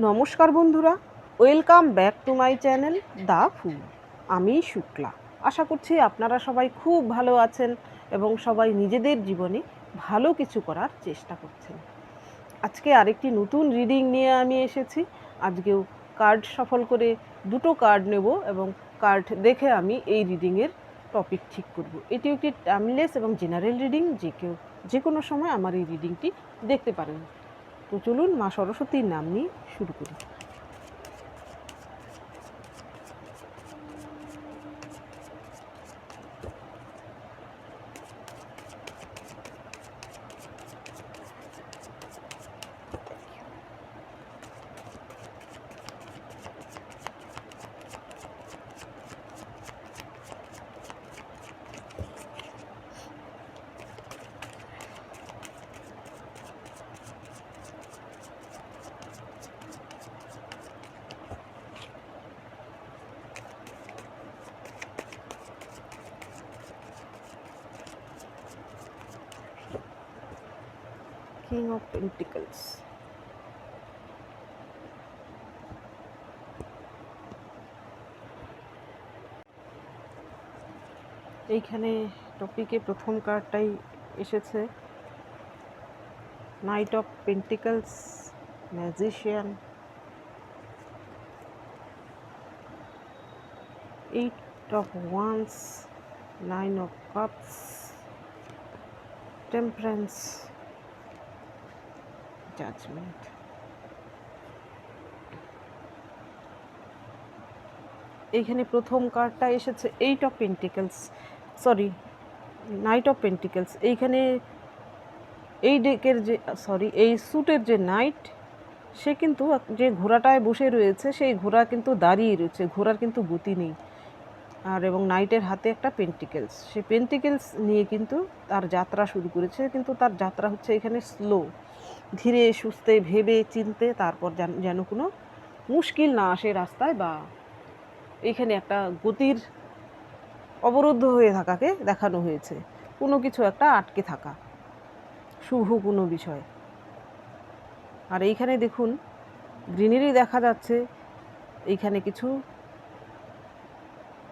নমস্কার বন্ধুরা, welcome back to my channel the full. আমি শুক্লা। আশা করছি আপনারা সবাই খুব ভালো আছেন এবং সবাই নিজেদের জীবনে ভালো কিছু করার চেষ্টা করছেন। আজকে আরেকটি নতুন রিডিং নিয়ে আমি এসেছি। আজকেও কার্ড সফল করে দুটো কার্ড নেব এবং কার্ড দেখে আমি এই রিডিংয়ের টপিক ঠিক করব। এটি একটি টাইমলেস এবং জেনারেল রিডিং, যে কোনো সময় আমার এই রিডিংটি দেখতে পারেন। তো চলুন মা সরস্বতীর নাম নিয়ে শুরু করি। King of pentacles. এইখানে টপিকে প্রথম কার্ডটাই এসেছে, night of pentacles, magician, 8 of wands, 9 of cups, temperance, judgment. এইখানে প্রথম কার্ডটা এসেছে 8 of pentacles, night of pentacles. এইখানে এই ডেকের এই স্যুটের যে নাইট, সে কিন্তু যে ঘোড়াটায় বসে রয়েছে সেই ঘোড়া কিন্তু দাঁড়িয়ে রয়েছে, ঘোড়ার কিন্তু গতি নেই। আর এবং নাইটের হাতে একটা পেন্টিকেলস, সেই পেন্টিকেলস নিয়ে কিন্তু তার যাত্রা শুরু করেছে, কিন্তু তার যাত্রা হচ্ছে এখানে স্লো, ধীরে সুস্থে ভেবে চিনতে, তারপর যেন কোনো মুশকিল না আসে রাস্তায়, বা এইখানে একটা গতির অবরুদ্ধ হয়ে থাকাকে দেখানো হয়েছে, কোনো কিছু একটা আটকে থাকা, শুভ কোনো বিষয়। আর এইখানে দেখুন গ্রিনারি দেখা যাচ্ছে, এইখানে কিছু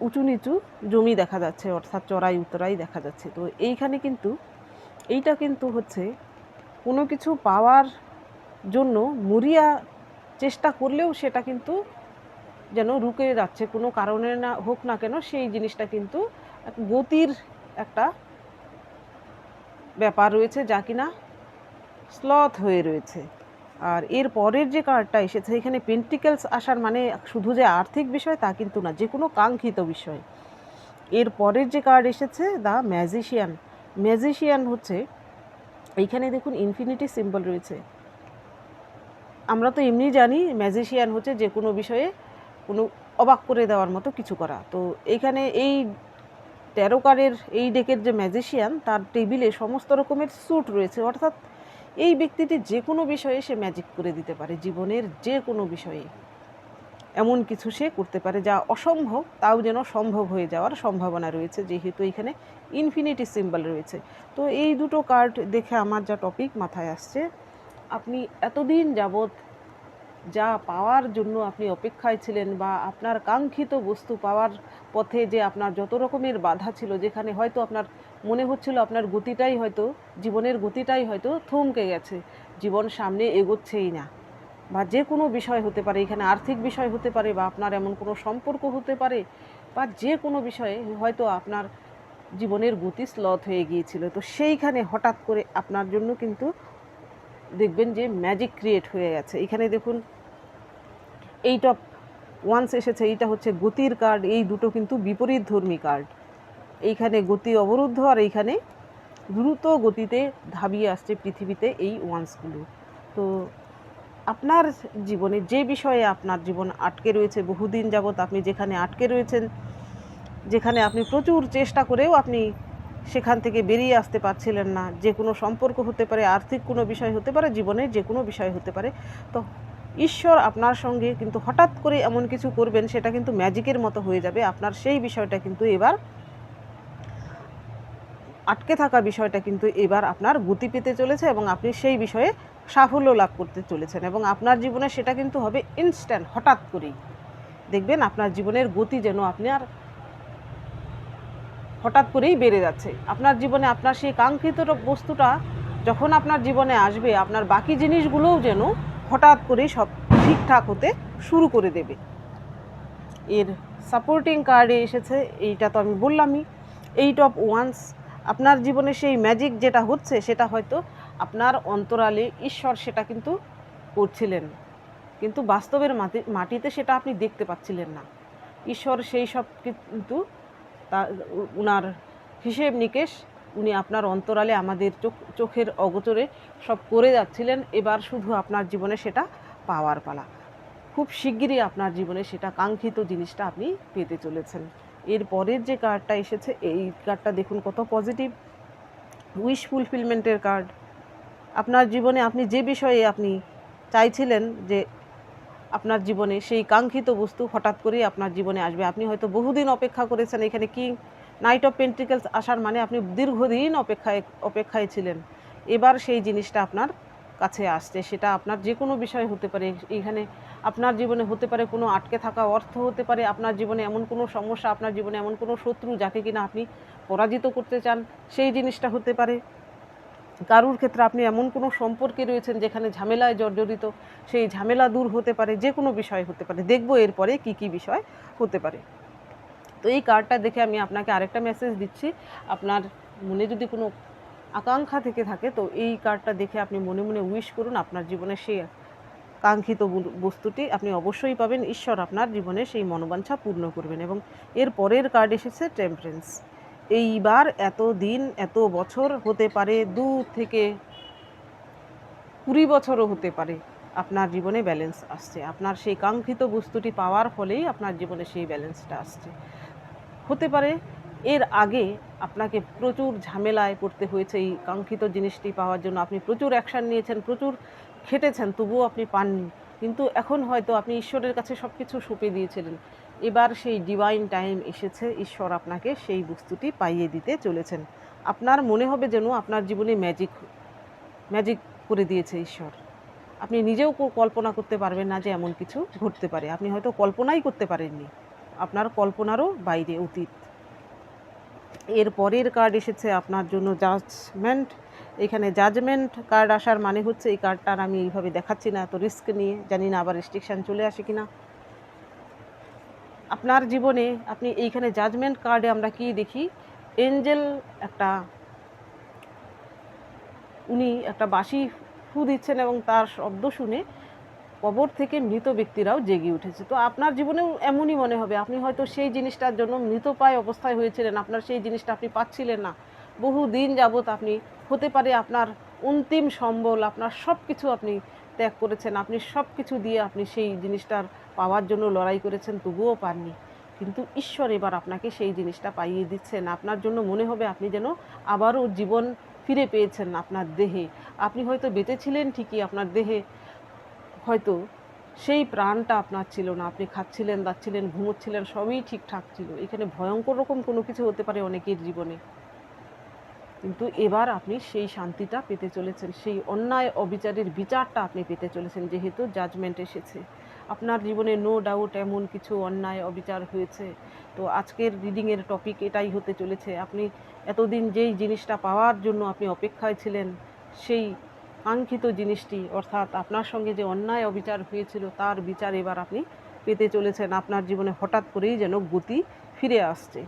উঁচু নিচু জমি দেখা যাচ্ছে, অর্থাৎ চড়াই উতরাই দেখা যাচ্ছে। তো এইখানে কিন্তু এইটা কিন্তু হচ্ছে কোনো কিছু পাওয়ার জন্য মরিয়া চেষ্টা করলেও সেটা কিন্তু যেন রুকে যাচ্ছে, কোনো কারণে না হোক না কেন, সেই জিনিসটা কিন্তু গতির একটা ব্যাপার রয়েছে, যা কিনা স্লথ হয়ে রয়েছে। আর এর পরের যে কার্ডটা এসেছে, এখানে পেন্টিকেলস আসার মানে শুধু যে আর্থিক বিষয় তা কিন্তু না, যে কোনো কাঙ্ক্ষিত বিষয়। এর পরের যে কার্ড এসেছে দ্য ম্যাজিশিয়ান। ম্যাজিশিয়ান হচ্ছে, এইখানে দেখুন ইনফিনিটি সিম্বল রয়েছে। আমরা তো এমনি জানি ম্যাজিশিয়ান হচ্ছে যে কোনো বিষয়ে কোনো অবাক করে দেওয়ার মতো কিছু করা। তো এইখানে এই ট্যারো কার্ডের এই ডেকের যে ম্যাজিশিয়ান, তার টেবিলে সমস্ত রকমের স্যুট রয়েছে, অর্থাৎ এই ব্যক্তিটি যে কোনো বিষয়ে সে ম্যাজিক করে দিতে পারে, জীবনের যে কোনো বিষয়ে এমন কিছু সে করতে পারে যা অসম্ভব তাও যেন সম্ভব হয়ে যাওয়ার সম্ভাবনা রয়েছে, যেহেতু এখানে ইনফিনিটি সিম্বল রয়েছে। তো এই দুটো কার্ড দেখে আমার যা টপিক মাথায় আসছে, আপনি এতদিন যাবৎ যা পাওয়ার জন্য আপনি অপেক্ষায় ছিলেন, বা আপনার কাঙ্ক্ষিত বস্তু পাওয়ার পথে যে আপনার যত রকমের বাধা ছিল, যেখানে হয়তো আপনার মনে হচ্ছিল আপনার গতিটাই হয়তো, জীবনের গতিটাই হয়তো থমকে গেছে, জীবন সামনে এগোচ্ছেই না, বা যে কোনো বিষয় হতে পারে, এখানে আর্থিক বিষয় হতে পারে, বা আপনার এমন কোনো সম্পর্ক হতে পারে, বা যে কোনো বিষয়ে হয়তো আপনার জীবনের গতি স্লথ হয়ে গিয়েছিল। তো সেইখানে হঠাৎ করে আপনার জন্য কিন্তু দেখবেন যে ম্যাজিক ক্রিয়েট হয়ে গেছে। এখানে দেখুন 8 of wands এসেছে, এইটা হচ্ছে গতির কার্ড। এই দুটো কিন্তু বিপরীত ধর্মী কার্ড, এইখানে গতি অবরুদ্ধ আর এইখানে দ্রুত গতিতে ধাবিয়ে আসছে পৃথিবীতে এই ওয়ান্সগুলো। তো আপনার জীবনে যে বিষয়ে আপনার জীবন আটকে রয়েছে, বহুদিন যাবৎ আপনি যেখানে আটকে রয়েছেন, যেখানে আপনি প্রচুর চেষ্টা করেও আপনি সেখান থেকে বেরিয়ে আসতে পারছিলেন না, যে কোনো সম্পর্ক হতে পারে, আর্থিক কোনো বিষয় হতে পারে, জীবনের যে কোনো বিষয় হতে পারে, তো ঈশ্বর আপনার সঙ্গে কিন্তু হঠাৎ করে এমন কিছু করবেন, সেটা কিন্তু ম্যাজিকের মতো হয়ে যাবে। আপনার সেই বিষয়টা কিন্তু এবার আটকে থাকা বিষয়টা কিন্তু এবার আপনার গতি পেতে চলেছে, এবং আপনি সেই বিষয়ে সাফল্য লাভ করতে চলেছেন এবং আপনার জীবনে সেটা কিন্তু হবে ইনস্ট্যান্ট, হঠাৎ করেই দেখবেন আপনার জীবনের গতি যেন আপনার হঠাৎ করেই বেড়ে যাচ্ছে। আপনার জীবনে আপনার সেই কাঙ্ক্ষিত বস্তুটা যখন আপনার জীবনে আসবে, আপনার বাকি জিনিসগুলোও যেন হঠাৎ করেই সব ঠিকঠাক হতে শুরু করে দেবে। এর সাপোর্টিং কার্ডে এসেছে, এইটা তো আমি বললামই, 8 অফ ওয়ান্স। আপনার জীবনে সেই ম্যাজিক যেটা হচ্ছে সেটা হয়তো আপনার অন্তরালে ঈশ্বর সেটা কিন্তু করছিলেন, কিন্তু বাস্তবের মাটিতে সেটা আপনি দেখতে পাচ্ছিলেন না। ঈশ্বর সেই সব কিন্তু উনার হিসেব নিকেশ উনি আপনার অন্তরালে আমাদের চোখের অগোচরে সব করে যাচ্ছিলেন। এবার শুধু আপনার জীবনে সেটা পাওয়ার পালা। খুব শিগগিরই আপনার জীবনে সেটা কাঙ্ক্ষিত জিনিসটা আপনি পেতে চলেছেন। এর পরের যে কার্ডটা এসেছে, এই কার্ডটা দেখুন কত পজিটিভ, উইশ ফুলফিলমেন্টের কার্ড। আপনার জীবনে আপনি যে বিষয়ে আপনি চাইছিলেন যে আপনার জীবনে সেই কাঙ্ক্ষিত বস্তু হঠাৎ করেই আপনার জীবনে আসবে। আপনি হয়তো বহুদিন অপেক্ষা করেছেন, এখানে কি নাইট অফ পেন্টিকলস আসার মানে আপনি দীর্ঘদিন অপেক্ষায় ছিলেন। এবার সেই জিনিসটা আপনার কাছে আসছে, সেটা আপনার যে কোনো বিষয় হতে পারে। এখানে আপনার জীবনে হতে পারে কোনো আটকে থাকা অর্থ, হতে পারে আপনার জীবনে এমন কোনো সমস্যা, আপনার জীবনে এমন কোনো শত্রু যাকে কিনা আপনি পরাজিত করতে চান, সেই জিনিসটা হতে পারে। কারুর ক্ষেত্রে আপনি এমন কোনো সম্পর্কে রয়েছেন যেখানে ঝামেলায় জর্জরিত, সেই ঝামেলা দূর হতে পারে, যে কোনো বিষয় হতে পারে। দেখব এরপরে কি কি বিষয় হতে পারে। তো এই কার্ডটা দেখে আমি আপনাকে আরেকটা মেসেজ দিচ্ছি, আপনার মনে যদি কোনো আকাঙ্ক্ষা থেকে থাকে তো এই কার্ডটা দেখে আপনি মনে মনে উইশ করুন, আপনার জীবনে সেই কাঙ্ক্ষিত বস্তুটি আপনি অবশ্যই পাবেন। ঈশ্বর আপনার জীবনে সেই মনোবাঞ্ছা পূর্ণ করবেন। এবং এর পরের কার্ড এসেছে টেম্পারেন্স। এইবার এত দিন, এত বছর, হতে পারে 2 থেকে 20 বছরও হতে পারে, আপনার জীবনে ব্যালেন্স আসছে। আপনার সেই কাঙ্ক্ষিত বস্তুটি পাওয়ার ফলেই আপনার জীবনে সেই ব্যালেন্সটা আসছে। হতে পারে এর আগে আপনাকে প্রচুর ঝামেলায় পড়তে হয়েছে এই কাঙ্ক্ষিত জিনিসটি পাওয়ার জন্য। আপনি প্রচুর অ্যাকশান নিয়েছেন, প্রচুর খেটেছেন, তবুও আপনি পাননি। কিন্তু এখন হয়তো আপনি ঈশ্বরের কাছে সব কিছু সঁপে দিয়েছিলেন। এবার সেই ডিভাইন টাইম এসেছে, ঈশ্বর আপনাকে সেই বস্তুটি পাইয়ে দিতে চলেছেন। আপনার মনে হবে যেন আপনার জীবনে ম্যাজিক করে দিয়েছে ঈশ্বর। আপনি নিজেও কল্পনা করতে পারবেন না যে এমন কিছু ঘটতে পারে। আপনি হয়তো কল্পনাই করতে পারেননি, আপনার কল্পনারও বাইরে, অতীত। এর পরের কার্ড এসেছে আপনার জন্য জাজমেন্ট। এখানে জাজমেন্ট কার্ড আসার মানে হচ্ছে, এই কার্ডটার আমি এইভাবে দেখাচ্ছি না এত রিস্ক নিয়ে, জানি না আবার রেস্ট্রিকশান চলে আসে কিনা আপনার জীবনে। আপনি এইখানে জাজমেন্ট কার্ডে আমরা কি দেখি, এঞ্জেল উনি একটা বাঁশি ফু দিচ্ছেন এবং তার শব্দ শুনে কবর থেকে মৃত ব্যক্তিরাও জেগে উঠেছে। তো আপনার জীবনেও এমনই মনে হবে, আপনি হয়তো সেই জিনিসটার জন্য মৃতপ্রায় অবস্থায় হয়েছিলেন, আপনার সেই জিনিসটা আপনি পাচ্ছিলেন না বহু দিন যাবৎ। আপনি হতে পারে আপনার অন্তিম সম্বল, আপনার সব কিছু আপনি ত্যাগ করেছেন, আপনি সব কিছু দিয়ে আপনি সেই জিনিসটার পাওয়ার জন্য লড়াই করেছেন, তবুও পাননি। কিন্তু ঈশ্বর এবার আপনাকে সেই জিনিসটা পাইয়ে দিচ্ছেন। আপনার জন্য মনে হবে আপনি যেন আবারও জীবন ফিরে পেয়েছেন আপনার দেহে। আপনি হয়তো বেঁচে ছিলেন ঠিকই, আপনার দেহে হয়তো সেই প্রাণটা আপনার ছিল না। আপনি খাচ্ছিলেন, দাচ্ছিলেন, ঘুমোচ্ছিলেন, সবই ঠিকঠাক ছিল। এখানে ভয়ঙ্কর রকম কোনো কিছু হতে পারে অনেকের জীবনে, কিন্তু এবার আপনি সেই শান্তিটা পেতে চলেছেন, সেই অন্যায় অবিচারের বিচারটা আপনি পেতে চলেছেন, যেহেতু জাজমেন্ট এসেছে। আপনার জীবনে নো ডাউট এমন কিছু অন্যায় অবিচার হয়েছে। তো আজকের রিডিংয়ের টপিক এটাই হতে চলেছে। আপনি এতদিন যেই জিনিসটা পাওয়ার জন্য আপনি অপেক্ষায় ছিলেন, সেই কাঙ্ক্ষিত জিনিসটি, অর্থাৎ আপনার সঙ্গে যে অন্যায় অবিচার হয়েছিল তার বিচার এবার আপনি পেতে চলেছেন। আপনার জীবনে হঠাৎ করেই যেন গতি ফিরে আসছে।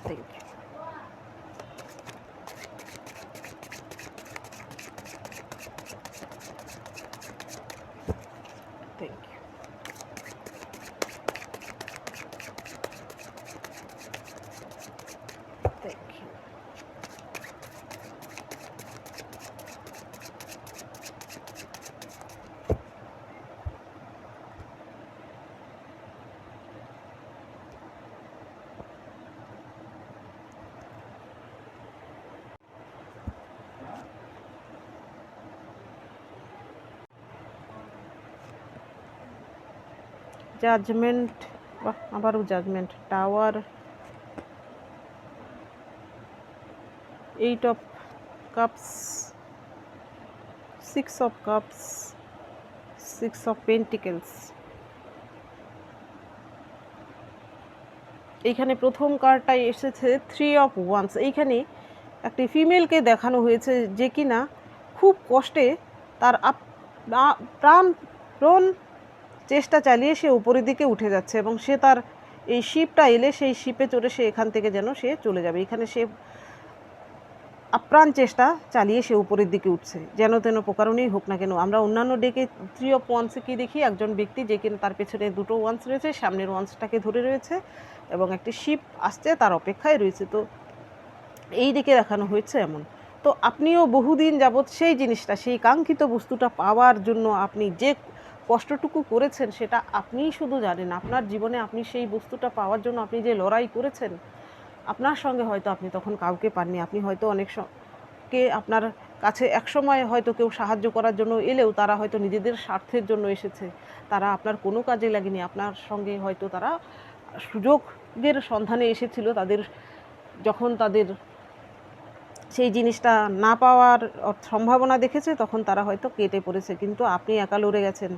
Thank you. Thank you. Thank you. Judgement, বাহ আবারও judgement, tower, 8 of cups, 6 of cups, 6 of pentacles. এইখানে প্রথম কার্ডটাই এসেছে 3 অফ ওয়ান্স। এইখানে একটি ফিমেলকে দেখানো হয়েছে যে কিনা খুব কষ্টে তার প্রাণ চেষ্টা চালিয়ে সে উপরের দিকে উঠে যাচ্ছে এবং সে তার এই শিপটা এলে সেই শিপে চড়ে সে এখান থেকে যেন সে চলে যাবে। এখানে সে আপ্রাণ চেষ্টা চালিয়ে সে উপরের দিকে উঠছে, যেন তেন প্রকারণেই হোক না কেন। আমরা অন্যান্য ডেকে 3 অফ ওয়ান্সে কি দেখি, একজন ব্যক্তি যে কিনা তার পেছনে 2টো ওয়ান্স রয়েছে, সামনের ওয়ান্সটাকে ধরে রয়েছে এবং একটি শিপ আসছে তার অপেক্ষায় রয়েছে। তো এই দিকে দেখানো হয়েছে এমন। তো আপনিও বহুদিন যাবৎ সেই জিনিসটা, সেই কাঙ্ক্ষিত বস্তুটা পাওয়ার জন্য আপনি যে কষ্টটুকু করেছেন সেটা আপনিই শুধু জানেন। আপনার জীবনে আপনি সেই বস্তুটা পাওয়ার জন্য আপনি যে লড়াই করেছেন, আপনার সঙ্গে হয়তো আপনি তখন কাউকে পাননি। আপনি হয়তো কে আপনার কাছে একসময় হয়তো কেউ সাহায্য করার জন্য এলেও তারা হয়তো নিজেদের স্বার্থের জন্য এসেছে, তারা আপনার কোনো কাজে লাগেনি। আপনার সঙ্গে হয়তো তারা সুযোগের সন্ধানে এসেছিল, যখন তাদের সেই জিনিসটা না পাওয়ার সম্ভাবনা দেখেছে তখন তারা হয়তো কেটে পড়েছে, কিন্তু আপনি একা লড়ে গেছেন।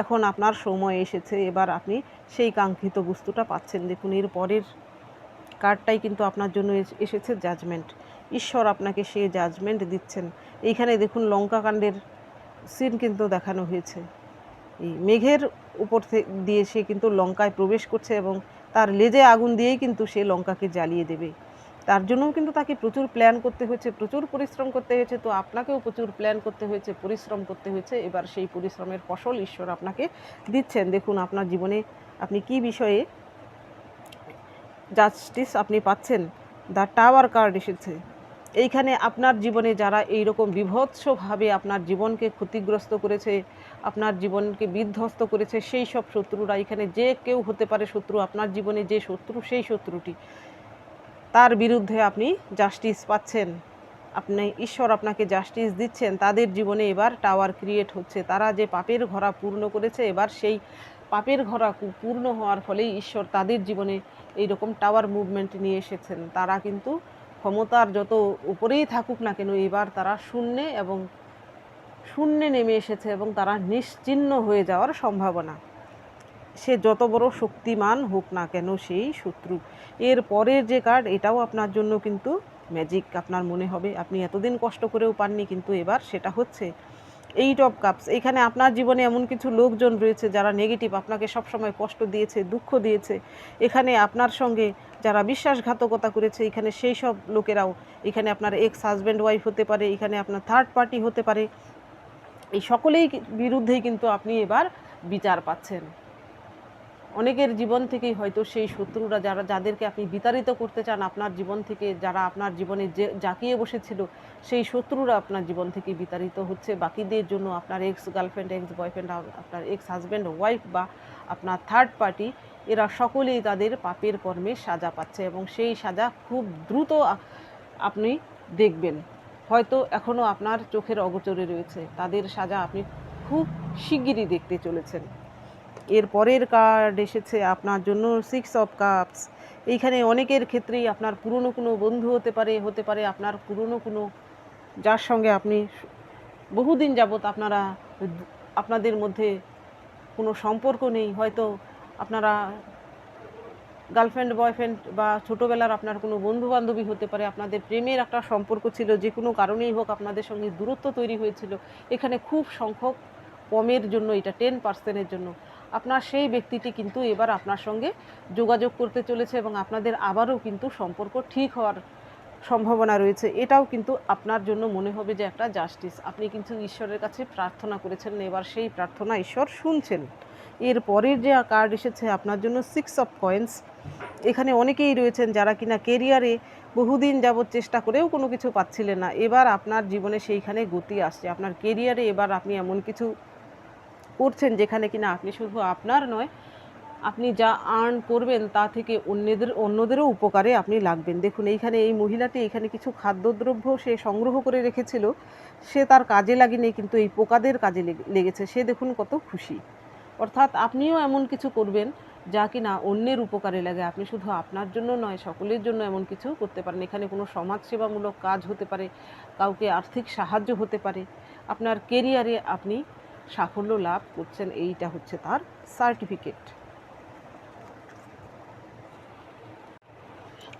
এখন আপনার সময় এসেছে, এবার আপনি সেই কাঙ্ক্ষিত বস্তুটা পাচ্ছেন। দেখুন এর পরের কার্ডটাই কিন্তু আপনার জন্য এসেছে জাজমেন্ট। ঈশ্বর আপনাকে সেই জাজমেন্ট দিচ্ছেন। এইখানে দেখুন লঙ্কা কাণ্ডের সিন কিন্তু দেখানো হয়েছে। এই মেঘের উপর দিয়ে সে কিন্তু লঙ্কায় প্রবেশ করছে এবং তার লেজে আগুন দিয়েই কিন্তু সে লঙ্কাকে জ্বালিয়ে দেবে। তার জন্যও কিন্তু তাকে প্রচুর প্ল্যান করতে হয়েছে, প্রচুর পরিশ্রম করতে হয়েছে। তো আপনাকেও প্রচুর প্ল্যান করতে হয়েছে, পরিশ্রম করতে হয়েছে। এবার সেই পরিশ্রমের ফসল ঈশ্বর আপনাকে দিচ্ছেন। দেখুন আপনার জীবনে আপনি কি বিষয়ে জাস্টিস আপনি পাচ্ছেন। দ্য টাওয়ার কার্ড এসেছে। এইখানে আপনার জীবনে যারা এইরকম বিভৎসভাবে আপনার জীবনকে ক্ষতিগ্রস্ত করেছে, আপনার জীবনকে বিধ্বস্ত করেছে, সেই সব শত্রুরা, এখানে যে কেউ হতে পারে শত্রু, আপনার জীবনে যে শত্রু, সেই শত্রুটি, তার বিরুদ্ধে আপনি জাস্টিস পাচ্ছেন। ঈশ্বর আপনাকে জাস্টিস দিচ্ছেন। তাদের জীবনে এবার টাওয়ার ক্রিয়েট হচ্ছে। তারা যে পাপের ঘোড়া পূর্ণ করেছে, এবার সেই পাপের ঘোড়া পূর্ণ হওয়ার ফলেই ঈশ্বর তাদের জীবনে এইরকম টাওয়ার মুভমেন্ট নিয়ে এসেছেন। তারা কিন্তু ক্ষমতার যত উপরেই থাকুক না কেন, এবার তারা শূন্যে নেমে এসেছে এবং তারা নিশ্চিহ্ন হয়ে যাওয়ার সম্ভাবনা। সে যত বড় শক্তিমান হোক না কেন সেই শত্রু। এর পরের যে কার্ড, এটাও আপনার জন্য কিন্তু ম্যাজিক। আপনার মনে হবে আপনি এতদিন কষ্ট করেও পাননি, কিন্তু এবার সেটা হচ্ছে 8 অফ কাপস। এখানে আপনার জীবনে এমন কিছু লোকজন রয়েছে যারা নেগেটিভ, আপনাকে সবসময় কষ্ট দিয়েছে, দুঃখ দিয়েছে। এখানে আপনার সঙ্গে যারা বিশ্বাসঘাতকতা করেছে, এখানে সেই সব লোকেরাও, এখানে আপনার এক্স হাজব্যান্ড ওয়াইফ হতে পারে, এখানে আপনার থার্ড পার্টি হতে পারে, এই সকলেই বিরুদ্ধেই কিন্তু আপনি এবার বিচার পাচ্ছেন। অনেকের জীবন থেকেই হয়তো সেই শত্রুরা, যাদেরকে আপনি বিতাড়িত করতে চান আপনার জীবন থেকে, যারা আপনার জীবনে যে জাঁকিয়ে বসেছিল, সেই শত্রুরা আপনার জীবন থেকে বিতাড়িত হচ্ছে। বাকিদের জন্য আপনার এক্স গার্লফ্রেন্ড, এক্স বয়ফ্রেন্ড, আপনার এক্স হাজব্যান্ড ওয়াইফ বা আপনার থার্ড পার্টি, এরা সকলেই তাদের পাপের কর্মে সাজা পাচ্ছে এবং সেই সাজা খুব দ্রুত আপনি দেখবেন। হয়তো এখনও আপনার চোখের অগোচরে রয়েছে, তাদের সাজা আপনি খুব শিগগিরই দেখতে চলেছেন। এর পরের কার্ড এসেছে আপনার জন্য 6 অফ কাপস। এইখানে অনেকের ক্ষেত্রেই আপনার পুরনো কোনো বন্ধু হতে পারে আপনার পুরনো কোনো, যার সঙ্গে আপনি বহুদিন যাবৎ আপনাদের মধ্যে কোনো সম্পর্ক নেই। হয়তো আপনারা গার্লফ্রেন্ড বয়ফ্রেন্ড বা ছোটোবেলার আপনার কোনো বন্ধুবান্ধবী হতে পারে, আপনাদের প্রেমের একটা সম্পর্ক ছিল, যে কোনো কারণেই হোক আপনাদের সঙ্গে দূরত্ব তৈরি হয়েছিল। এখানে খুব সংখ্যক কমের জন্য, এটা 10%-এর জন্য আপনার সেই ব্যক্তিটি কিন্তু এবার আপনার সঙ্গে যোগাযোগ করতে চলেছে এবং আপনাদের আবারও কিন্তু সম্পর্ক ঠিক হওয়ার সম্ভাবনা রয়েছে। এটাও কিন্তু আপনার জন্য মনে হবে যে একটা জাস্টিস। আপনি কিন্তু ঈশ্বরের কাছে প্রার্থনা করেছেন, এবার সেই প্রার্থনা ঈশ্বর শুনছেন। এর পরের যে কার্ড এসেছে আপনার জন্য 6 অফ কয়েন্স। এখানে অনেকেই রয়েছেন যারা কিনা কেরিয়ারে বহুদিন যাবৎ চেষ্টা করেও কোনো কিছু পাচ্ছিলেন না। এবার আপনার জীবনে সেইখানে গতি আসছে। আপনার কেরিয়ারে এবার আপনি এমন কিছু করছেন যেখানে কিনা আপনি শুধু আপনার নয়, আপনি যা আর্ন করবেন তা থেকে অন্যদেরও উপকারে আপনি লাগবেন। দেখুন এইখানে এই মহিলাটি এখানে কিছু খাদ্যদ্রব্য সে সংগ্রহ করে রেখেছিল, সে তার কাজে লাগেনি, কিন্তু এই পোকাদের কাজে লেগেছে। সে দেখুন কত খুশি। অর্থাৎ আপনিও এমন কিছু করবেন যা কিনা অন্যের উপকারে লাগে। আপনি শুধু আপনার জন্য নয়, সকলের জন্য এমন কিছু করতে পারেন। এখানে কোনো সমাজসেবামূলক কাজ হতে পারে, কাউকে আর্থিক সাহায্য হতে পারে, আপনার কেরিয়ারে আপনি সাফল্য লাভ করছেন, এইটা হচ্ছে তার সার্টিফিকেট।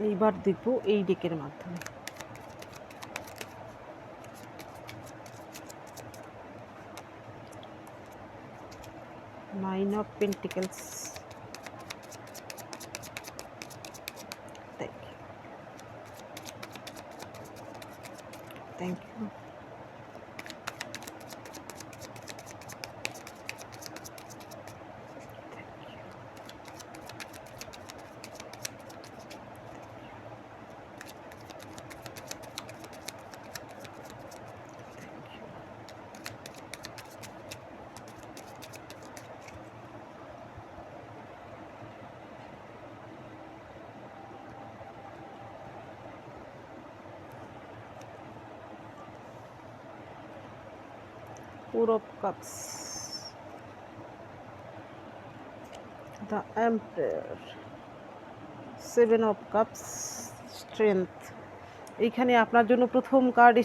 এইবার দেখব এই ডেকের মাধ্যমে। Nine of pentacles. Thank you. Four of Cups, the Emperor, Seven of Cups, Strength। এইখানে আপনার জন্য প্রথম কার্ড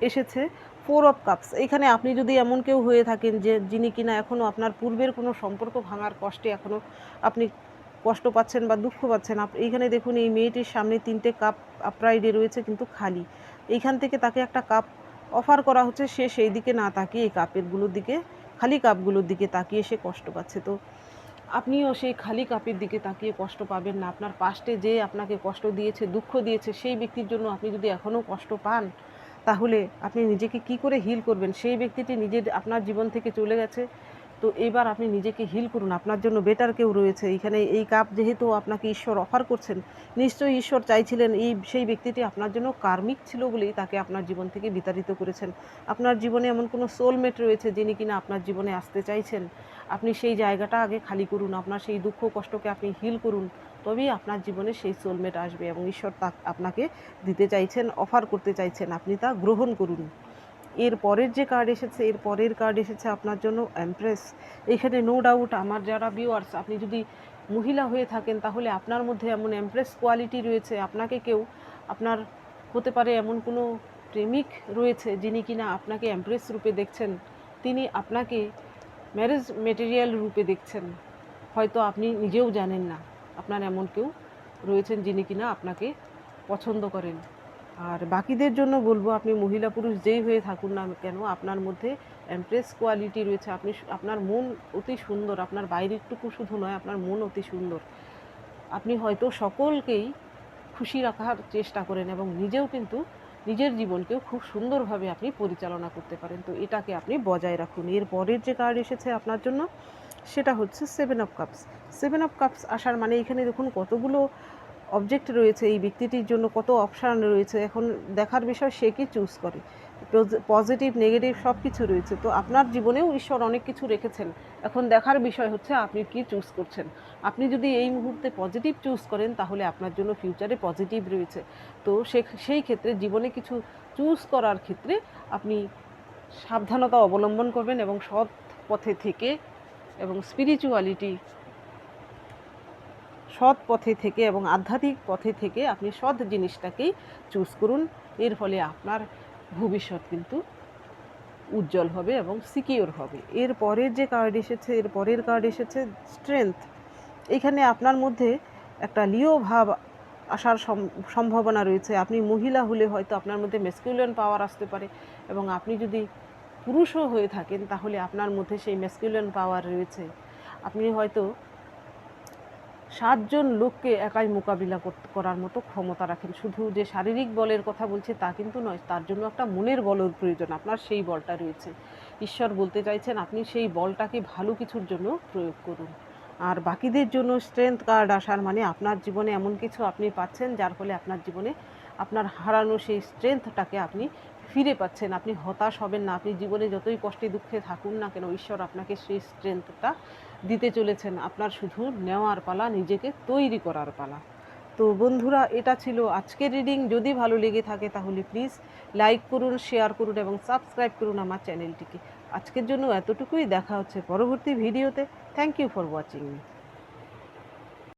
এসেছে ফোর অফ কাপস। এইখানে আপনি যদি এমন কেউ হয়ে থাকেন যে যিনি কিনা এখনও আপনার পূর্বের কোনো সম্পর্ক ভাঙার কষ্টে এখনও আপনি কষ্ট পাচ্ছেন বা দুঃখ পাচ্ছেন, এইখানে দেখুন এই মেয়েটির সামনে 3টে কাপ আপরাইডে রয়েছে কিন্তু খালি। এইখান থেকে তাকে একটা কাপ অফার করা হচ্ছে, সে সেই দিকে না তাকিয়ে এই কাপেরগুলোর দিকে, খালি কাপগুলোর দিকে তাকিয়ে সে কষ্ট পাচ্ছে। তো আপনিও সেই খালি কাপের দিকে তাকিয়ে কষ্ট পাবেন না। আপনার পাস্টে যে আপনাকে কষ্ট দিয়েছে, দুঃখ দিয়েছে, সেই ব্যক্তির জন্য আপনি যদি এখনও কষ্ট পান, তাহলে আপনি নিজেকে কি করে হিল করবেন? সেই ব্যক্তিটি আপনার জীবন থেকে চলে গেছে, তো এবার আপনি নিজেকে হিল করুন। আপনার জন্য বেটার কেউ রয়েছে। এইখানে এই কাপ যেহেতু আপনাকে ঈশ্বর অফার করছেন, নিশ্চয়ই ঈশ্বর চাইছিলেন সেই ব্যক্তিটি আপনার জন্য কার্মিক ছিল বলেই তাকে আপনার জীবন থেকে বিতাড়িত করেছেন। আপনার জীবনে এমন কোনো সোলমেট রয়েছে যিনি কিনা আপনার জীবনে আসতে চাইছেন। আপনি সেই জায়গাটা আগে খালি করুন, আপনার সেই দুঃখ কষ্টকে আপনি হিল করুন, তবেই আপনার জীবনে সেই সোলমেট আসবে এবং ঈশ্বর তা আপনাকে দিতে চাইছেন, অফার করতে চাইছেন, আপনি তা গ্রহণ করুন। এর পরের যে কার্ড এসেছে, এর পরের কার্ড এসেছে আপনার জন্য এমপ্রেস। এখানে নো ডাউট আমার যারা ভিউয়ার্স, আপনি যদি মহিলা হয়ে থাকেন তাহলে আপনার মধ্যে এমন এমপ্রেস কোয়ালিটি রয়েছে। আপনাকে কেউ, আপনার হতে পারে এমন কোনো প্রেমিক রয়েছে যিনি কিনা আপনাকে এমপ্রেস রূপে দেখছেন, তিনি আপনাকে ম্যারেজ মেটেরিয়াল রূপে দেখছেন। হয়তো আপনি নিজেও জানেন না আপনার এমন কেউ রয়েছেন যিনি কিনা আপনাকে পছন্দ করেন। আর বাকিদের জন্য বলবো, আপনি মহিলা পুরুষ যেই হয়ে থাকুন না কেন, আপনার মধ্যে এমপ্রেস কোয়ালিটি রয়েছে। আপনার মন অতি সুন্দর, আপনার বাইরেরটুকু শুধু নয়, আপনার মন অতি সুন্দর। আপনি হয়তো সকলকেই খুশি রাখার চেষ্টা করেন এবং নিজেও কিন্তু নিজের জীবনকেও খুব সুন্দরভাবে আপনি পরিচালনা করতে পারেন। তো এটাকে আপনি বজায় রাখুন। এর পরের যে কার্ড এসেছে আপনার জন্য সেটা হচ্ছে seven of cups. Seven of cups আসার মানে এখানে দেখুন কতগুলো অবজেক্ট রয়েছে, এই ব্যক্তিটির জন্য কত অপশান রয়েছে। এখন দেখার বিষয় সে কি চুজ করে, পজিটিভ নেগেটিভ সব কিছু রয়েছে। তো আপনার জীবনেও ঈশ্বর অনেক কিছু রেখেছেন, এখন দেখার বিষয় হচ্ছে আপনি কি চুজ করছেন। আপনি যদি এই মুহূর্তে পজিটিভ চুজ করেন তাহলে আপনার জন্য ফিউচারে পজিটিভ রয়েছে। তো সেই ক্ষেত্রে জীবনে কিছু চুজ করার ক্ষেত্রে আপনি সাবধানতা অবলম্বন করবেন এবং সৎ পথে থেকে এবং সৎ পথে থেকে এবং আধ্যাত্মিক পথে থেকে আপনি সৎ জিনিসটাকেই চুজ করুন। এর ফলে আপনার ভবিষ্যৎ কিন্তু উজ্জ্বল হবে এবং সিকিওর হবে। এর পরের যে কার্ড এসেছে, এর পরের কার্ড এসেছে স্ট্রেংথ। এখানে আপনার মধ্যে একটা লিও ভাব আসার সম্ভাবনা রয়েছে। আপনি মহিলা হলে হয়তো আপনার মধ্যে ম্যাসকুলিন পাওয়ার আসতে পারে, এবং আপনি যদি পুরুষও হয়ে থাকেন তাহলে আপনার মধ্যে সেই ম্যাসকুলিন পাওয়ার রয়েছে। আপনি হয়তো 7 জন লোককে একাই মোকাবিলা করার মতো ক্ষমতা রাখেন। শুধু যে শারীরিক বলের কথা বলছি তা কিন্তু নয়, তার জন্য একটা মনের বলের প্রয়োজন। আপনার সেই বলটা রয়েছে। ঈশ্বর বলতে চাইছেন আপনি সেই বলটাকে ভালো কিছুর জন্য প্রয়োগ করুন। আর বাকিদের জন্য স্ট্রেংথ কার্ড আসার মানে আপনার জীবনে এমন কিছু আপনি পাচ্ছেন যার ফলে আপনার জীবনে আপনার হারানো সেই স্ট্রেংথটাকে আপনি ফিরে পাচ্ছেন। আপনি হতাশ হবেন না। আপনি জীবনে যতই কষ্টে দুঃখে থাকুন না কেন, ঈশ্বর আপনাকে সেই স্ট্রেংথটা দিতে চলেছেন। আপনার শুধু নেওয়ার পালা, নিজেকে তৈরি করার পালা। তো বন্ধুরা, এটা ছিল আজকের রিডিং। যদি ভালো লেগে থাকে তাহলে প্লিজ লাইক করুন, শেয়ার করুন এবং সাবস্ক্রাইব করুন আমার চ্যানেলটিকে। আজকের জন্য এতটুকুই। দেখা হচ্ছে পরবর্তী ভিডিওতে। Thank you for watching me.